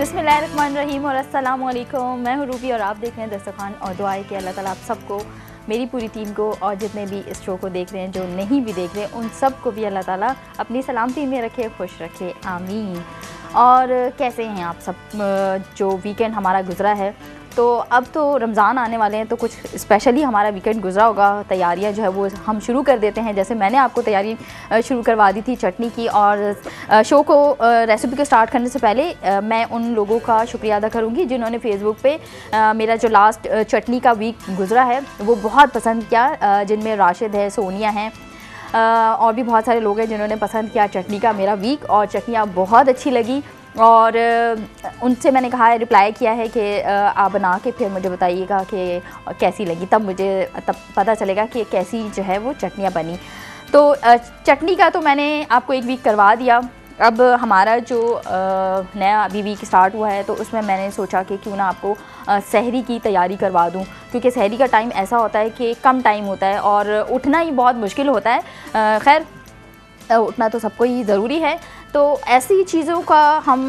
बिस्मिल्लाहिर्रहमानिर्रहीम और अस्सलाम वालेकुम। मैं हूँ रूबी और आप देख रहे हैं दस्तरखान और दुआएं कि अल्लाह ताला आप सबको, मेरी पूरी टीम को और जितने भी इस शो को देख रहे हैं, जो नहीं भी देख रहे हैं, उन सब को भी अल्लाह ताला अपनी सलामती में रखे, खुश रखे, आमीन। और कैसे हैं आप सब? जो वीकेंड हमारा गुजरा है, तो अब तो रमज़ान आने वाले हैं, तो कुछ स्पेशली हमारा वीकेंड गुजरा होगा। तैयारियां जो है वो हम शुरू कर देते हैं। जैसे मैंने आपको तैयारी शुरू करवा दी थी चटनी की, और शो को रेसिपी को स्टार्ट करने से पहले मैं उन लोगों का शुक्रिया अदा करूँगी जिन्होंने फेसबुक पे मेरा जो लास्ट चटनी का वीक गुजरा है वो बहुत पसंद किया, जिनमें राशिद है, सोनिया हैं, और भी बहुत सारे लोग हैं जिन्होंने पसंद किया चटनी का मेरा वीक, और चटनियाँ बहुत अच्छी लगी। और उनसे मैंने कहा है, रिप्लाई किया है कि आप बना के फिर मुझे बताइएगा कि कैसी लगी, तब पता चलेगा कि कैसी जो है वो चटनियाँ बनी। तो चटनी का तो मैंने आपको एक वीक करवा दिया। अब हमारा जो नया अभी वीक स्टार्ट हुआ है, तो उसमें मैंने सोचा कि क्यों ना आपको सहरी की तैयारी करवा दूं, क्योंकि सहरी का टाइम ऐसा होता है कि कम टाइम होता है और उठना ही बहुत मुश्किल होता है। खैर, उठना तो सबको ही ज़रूरी है, तो ऐसी चीज़ों का हम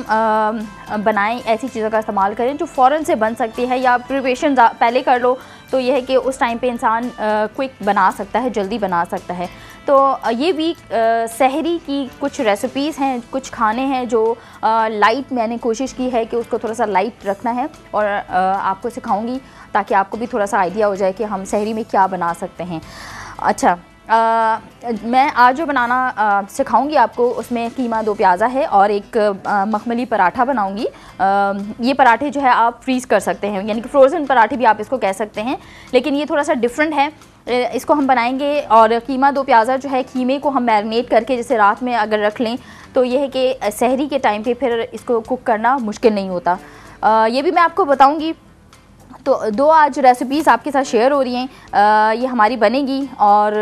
बनाएं, ऐसी चीज़ों का इस्तेमाल करें जो फ़ौरन से बन सकती है, या प्रिपरेशन पहले कर लो तो यह है कि उस टाइम पे इंसान क्विक बना सकता है, जल्दी बना सकता है। तो ये वीक सहरी की कुछ रेसिपीज़ हैं, कुछ खाने हैं जो लाइट, मैंने कोशिश की है कि उसको थोड़ा सा लाइट रखना है, और आपको सिखाऊंगी ताकि आपको भी थोड़ा सा आइडिया हो जाए कि हम सहरी में क्या बना सकते हैं। अच्छा, मैं आज जो बनाना सिखाऊंगी आपको, उसमें कीमा दो प्याज़ा है और एक मखमली पराठा बनाऊंगी। ये पराठे जो है आप फ्रीज़ कर सकते हैं, यानी कि फ्रोज़न पराठे भी आप इसको कह सकते हैं, लेकिन ये थोड़ा सा डिफरेंट है। इसको हम बनाएंगे, और कीमा दो प्याज़ा जो है, कीमे को हम मैरिनेट करके जैसे रात में अगर रख लें तो ये है कि सहरी के टाइम पे फिर इसको कुक करना मुश्किल नहीं होता। ये भी मैं आपको बताऊँगी। तो दो आज रेसिपीज़ आपके साथ शेयर हो रही हैं, ये हमारी बनेगी, और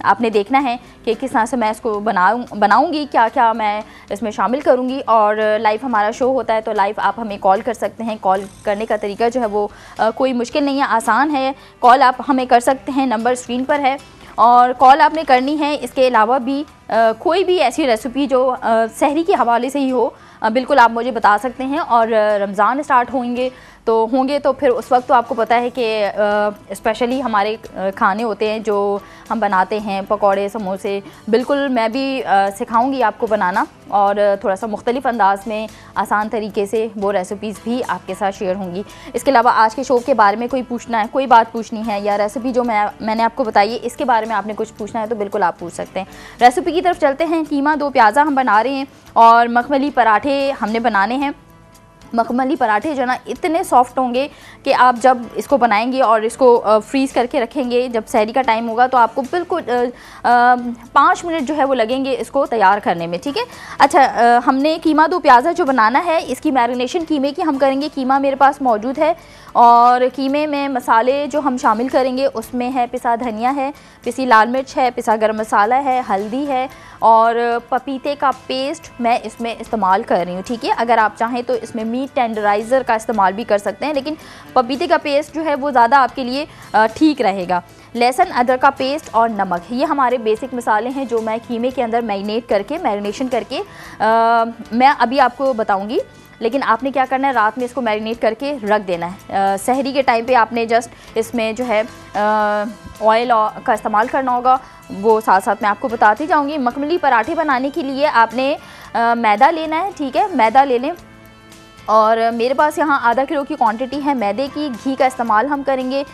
आपने देखना है कि किस तरह से मैं इसको बनाऊंगी, क्या क्या मैं इसमें शामिल करूंगी। और लाइव हमारा शो होता है, तो लाइव आप हमें कॉल कर सकते हैं। कॉल करने का तरीका जो है वो कोई मुश्किल नहीं है, आसान है। कॉल आप हमें कर सकते हैं, नंबर स्क्रीन पर है, और कॉल आपने करनी है। इसके अलावा भी कोई भी ऐसी रेसिपी जो सहरी के हवाले से ही हो, बिल्कुल आप मुझे बता सकते हैं। और रमज़ान स्टार्ट होंगे तो फिर उस वक्त तो आपको पता है कि स्पेशली हमारे खाने होते हैं जो हम बनाते हैं, पकौड़े, समोसे। बिल्कुल मैं भी सिखाऊंगी आपको बनाना, और थोड़ा सा मुख्तलिफ अंदाज में, आसान तरीके से वो रेसिपीज़ भी आपके साथ शेयर होंगी। इसके अलावा आज के शो के बारे में कोई पूछना है, कोई बात पूछनी है, या रेसिपी जो मैंने आपको बताई है इसके बारे में आपने कुछ पूछना है, तो बिल्कुल आप पूछ सकते हैं। रेसिपी की तरफ चलते हैं। कीमा दो प्याज़ा हम बना रहे हैं, और मखमली पराठे हमने बनाने हैं। मखमली पराठे जो ना इतने सॉफ्ट होंगे कि आप जब इसको बनाएंगे और इसको फ्रीज़ करके रखेंगे, जब सहरी का टाइम होगा तो आपको बिल्कुल 5 मिनट जो है वो लगेंगे इसको तैयार करने में, ठीक है। अच्छा, हमने कीमा दो प्याज़ा जो बनाना है, इसकी मैरिनेशन कीमे की हम करेंगे। कीमा मेरे पास मौजूद है, और कीमे में मसाले जो हम शामिल करेंगे उसमें है पिसा धनिया है, पिसी लाल मिर्च है, पिसा गरम मसाला है, हल्दी है, और पपीते का पेस्ट मैं इसमें इस्तेमाल कर रही हूँ, ठीक है। अगर आप चाहें तो इसमें मीट टेंडराइज़र का इस्तेमाल भी कर सकते हैं, लेकिन पपीते का पेस्ट जो है वो ज़्यादा आपके लिए ठीक रहेगा। लहसुन, अदरक का पेस्ट और नमक, ये हमारे बेसिक मसाले हैं जो मैं कीमे के अंदर मैरिनेशन करके मैं अभी आपको बताऊँगी। लेकिन आपने क्या करना है, रात में इसको मैरिनेट करके रख देना है। सहरी के टाइम पे आपने जस्ट इसमें जो है ऑयल का इस्तेमाल करना होगा, वो साथ साथ मैं आपको बताती जाऊंगी। मखमली पराठे बनाने के लिए आपने मैदा लेना है, ठीक है, मैदा ले लें। और मेरे पास यहाँ आधा किलो की क्वांटिटी है मैदे की। घी का इस्तेमाल हम करेंगे।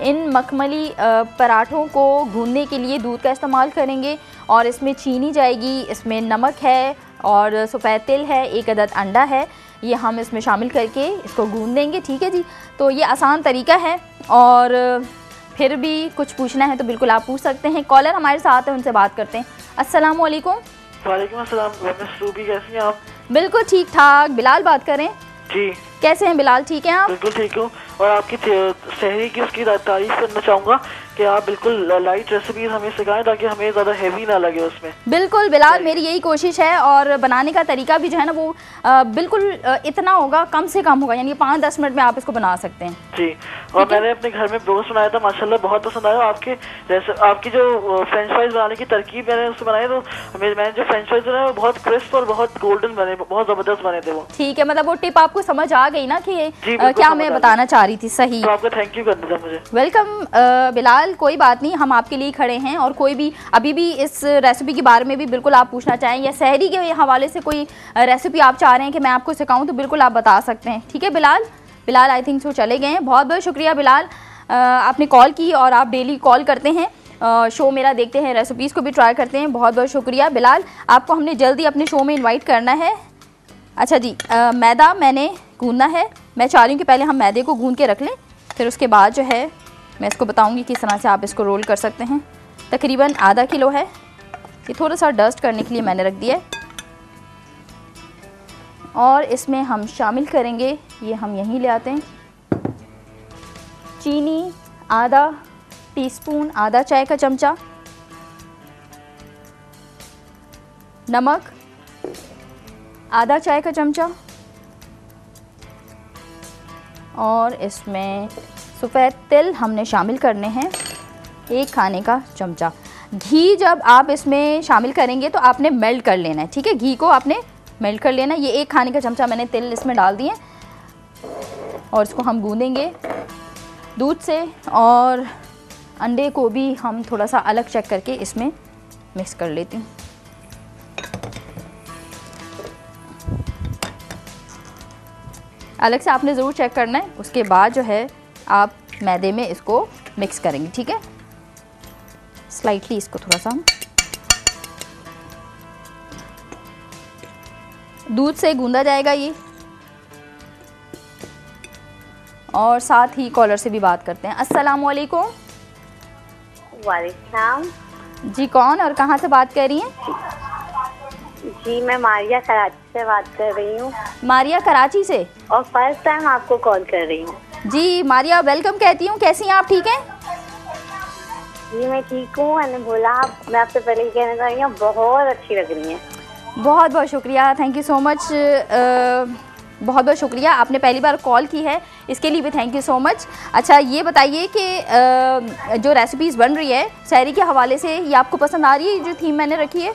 इन मखमली पराठों को भूनने के लिए दूध का इस्तेमाल करेंगे, और इसमें चीनी जाएगी, इसमें नमक है, और सफ़ेद तिल है, एक अदद अंडा है, ये हम इसमें शामिल करके इसको गूंद देंगे, ठीक है जी। तो ये आसान तरीका है, और फिर भी कुछ पूछना है तो बिल्कुल आप पूछ सकते हैं। कॉलर हमारे साथ है, उनसे बात करते हैं। अस्सलाम वालेकुम। वालेकुम अस्सलाम। रूबी, कैसी हैं आप? बिल्कुल ठीक ठाक। बिलाल बात करें जी। कैसे हैं बिलाल? ठीक हैं आप? बिल्कुल ठीक हूँ। और आपकी सहरी की उसकी तारीफ करना चाहूँगा कि आप बिल्कुल लाइट रेसिपीज हमें सिखाएं ताकि हमें ज़्यादा हैवी ना लगे उसमें। बिल्कुल बिलाल, मेरी यही कोशिश है, और बनाने का तरीका भी जो है ना वो बिल्कुल इतना होगा, कम से कम होगा, यानी 5-10 मिनट में आप इसको बना सकते हैं जी। और मैंने अपने घर में ब्रोस्ट बनाया था, माशाल्लाह बहुत पसंद आया। आपकी जो फ्रेंच फ्राइज बनाने की तरकीब मैंने उससे बनाई, तो मैंने जो फ्रेंच फ्राइज बनाए वो बहुत क्रिस्प और बहुत गोल्डन बने, बहुत ज़बरदस्त बने थे वो। ठीक है, मतलब वो टिप आपको समझ आ गई ना कि क्या मैं बताना चाह रही थी। सही, तो आपका थैंक यू करना था मुझे। वेलकम बिलाल, कोई बात नहीं, हम आपके लिए खड़े हैं। और कोई भी अभी भी इस रेसिपी के बारे में भी बिल्कुल आप पूछना चाहें, या सहरी के हवाले से कोई रेसिपी आप चाह रहे हैं कि मैं आपको सिखाऊं, तो बिल्कुल आप बता सकते हैं। ठीक है बिलाल आई थिंक सो चले गए हैं। बहुत बहुत शुक्रिया बिलाल, आपने कॉल की और आप डेली कॉल करते हैं, शो मेरा देखते हैं, रेसिपीज़ को भी ट्राई करते हैं। बहुत बहुत शुक्रिया बिलाल, आपको हमने जल्दी अपने शो में इनवाइट करना है। अच्छा जी, मैदा मैंने गूंदना है। मैं चाह रही हूँ कि पहले हम मैदे को गूंद के रख लें, फिर उसके बाद जो है मैं इसको बताऊँगी किस तरह से आप इसको रोल कर सकते हैं। तकरीबन आधा किलो है, ये थोड़ा सा डस्ट करने के लिए मैंने रख दिया है। और इसमें हम शामिल करेंगे, ये हम यहीं ले आते हैं, चीनी आधा टीस्पून, आधा चाय का चमचा, नमक आधा चाय का चमचा, और इसमें सफ़ेद तिल हमने शामिल करने हैं 1 खाने का चमचा। घी जब आप इसमें शामिल करेंगे तो आपने मेल्ट कर लेना है। ठीक है, घी को आपने मेल्ट कर लेना। ये 1 खाने का चमचा मैंने तिल इसमें डाल दिए, और इसको हम गूंदेंगे दूध से। और अंडे को भी हम थोड़ा सा अलग चेक करके इसमें मिक्स कर लेती हूँ। अलग से आपने ज़रूर चेक करना है, उसके बाद जो है आप मैदे में इसको मिक्स करेंगे। ठीक है, स्लाइटली इसको थोड़ा सा दूध से गूंदा जाएगा ये। और साथ ही कॉलर से भी बात करते हैं। अस्सलाम वालेकुम। वालेकुम जी, कौन और कहाँ से बात कर रही हैं? जी, मैं मारिया कराची से बात कर रही हूँ। मारिया कराची से, और फर्स्ट टाइम आपको कॉल कर रही हूँ। जी मारिया, वेलकम कहती हूँ। कैसी हैं आप? ठीक हैं जी, मैं ठीक हूँ। मैंने बोला मैं आपसे पहले ही कहना चाह रही हूँ, बहुत अच्छी लग रही हैं। बहुत बहुत शुक्रिया, थैंक यू सो मच। बहुत बहुत शुक्रिया, आपने पहली बार कॉल की है, इसके लिए भी थैंक यू सो मच। अच्छा, ये बताइए कि जो रेसिपीज़ बन रही है सहरी के हवाले से, ये आपको पसंद आ रही है जो थीम मैंने रखी है?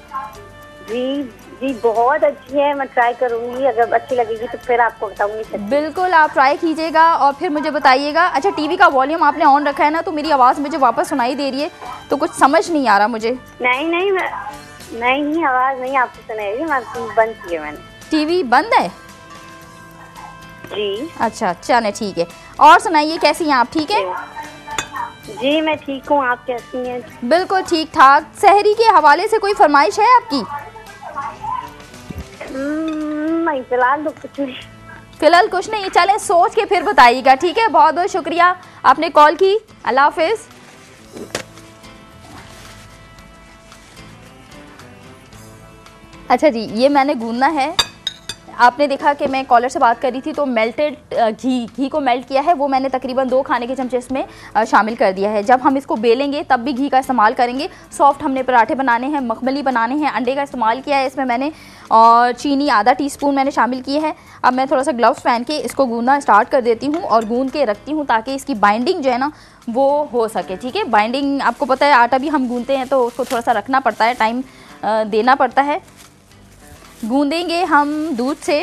जी जी, बहुत अच्छी है। मैं ट्राई करूँगी, अगर अच्छी लगेगी तो फिर आपको बताऊँगी। बिल्कुल, आप ट्राई कीजिएगा और फिर मुझे बताइएगा। अच्छा, टीवी का वॉल्यूम आपने ऑन रखा है ना, तो मेरी आवाज़ मुझे वापस सुनाई दे रही है, तो कुछ समझ नहीं आ रहा मुझे। नहीं, आवाज़ नहीं आपको सुनाई, बंद की है मैंने। टीवी बंद है? जी। अच्छा, चले ठीक है। और सुनाइए, कैसी हैं आप? ठीक है जी, मैं ठीक हूँ, आप कैसी हैं? बिल्कुल ठीक ठाक। सहरी के हवाले से कोई फरमाइश है आपकी? नहीं, फिलहाल तो कुछ नहीं। फिलहाल कुछ नहीं, चलें सोच के फिर बताइएगा। ठीक है, बहुत बहुत शुक्रिया आपने कॉल की। अल्लाह हाफिज़। अच्छा जी, ये मैंने गूंदना है। आपने देखा कि मैं कॉलर से बात कर रही थी, तो मेल्टेड घी को मेल्ट किया है, वो मैंने तकरीबन 2 खाने के चमचे इसमें शामिल कर दिया है। जब हम इसको बेलेंगे तब भी घी का इस्तेमाल करेंगे। सॉफ्ट हमने पराठे बनाने हैं, मखमली बनाने हैं, अंडे का इस्तेमाल किया है इसमें मैंने, और चीनी आधा टीस्पून मैंने शामिल की है। अब मैं थोड़ा सा ग्लव्स पहन के इसको गूंदना स्टार्ट कर देती हूँ और गूंद के रखती हूँ, ताकि इसकी बाइंडिंग जो है ना वो हो सके। ठीक है, बाइंडिंग आपको पता है, आटा भी हम गूंदते हैं तो उसको थोड़ा सा रखना पड़ता है, टाइम देना पड़ता है। गूंदेंगे हम दूध से,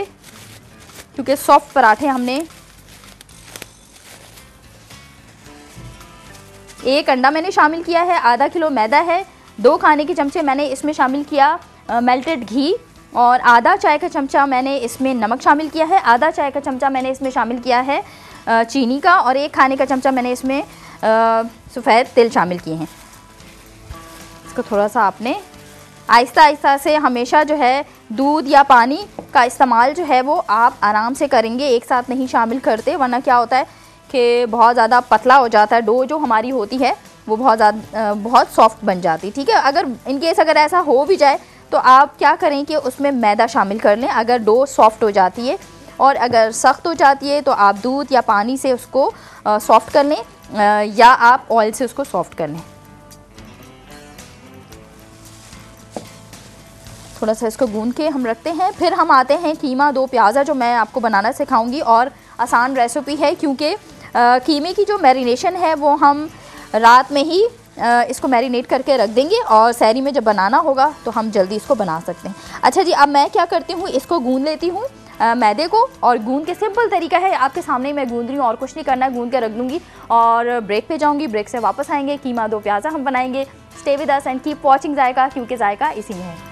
क्योंकि सॉफ्ट पराठे हमने। 1 अंडा मैंने शामिल किया है, आधा किलो मैदा है, 2 खाने के चमचे मैंने इसमें शामिल किया मेल्टेड घी, और आधा चाय का चमचा मैंने इसमें नमक शामिल किया है, आधा चाय का चमचा मैंने इसमें शामिल किया है चीनी का, और 1 खाने का चमचा मैंने इसमें सफ़ेद तिल शामिल किए हैं। इसको थोड़ा सा आपने आहिस्ता आहिस्ता से, हमेशा जो है दूध या पानी का इस्तेमाल जो है वो आप आराम से करेंगे, एक साथ नहीं शामिल करते, वरना क्या होता है कि बहुत ज़्यादा पतला हो जाता है, डो जो हमारी होती है वो बहुत सॉफ्ट बन जाती है। ठीक है, अगर इनकेस अगर ऐसा हो भी जाए तो आप क्या करें कि उसमें मैदा शामिल कर लें, अगर डो सॉफ्ट हो जाती है। और अगर सख्त हो जाती है तो आप दूध या पानी से उसको सॉफ़्ट कर लें या आप ऑयल से उसको सॉफ़्ट कर लें। थोड़ा सा इसको गूंद के हम रखते हैं। फिर हम आते हैं कीमा दो प्याज़ा, जो मैं आपको बनाना सिखाऊंगी और आसान रेसिपी है, क्योंकि कीमे की जो मैरिनेशन है वो हम रात में ही इसको मैरिनेट करके रख देंगे और सहरी में जब बनाना होगा तो हम जल्दी इसको बना सकते हैं। अच्छा जी, अब मैं क्या करती हूँ, इसको गूंद लेती हूँ मैदे को, और गूंद के सिंपल तरीका है आपके सामने मैं गूंद रही हूँ और कुछ नहीं करना है, गूंद के रख दूँगी और ब्रेक पे जाऊँगी। ब्रेक से वापस आएंगे, कीमा दो प्याज़ा हम बनाएंगे। Stay with us and keep watching Zayka, क्योंकि जायका इसी में है।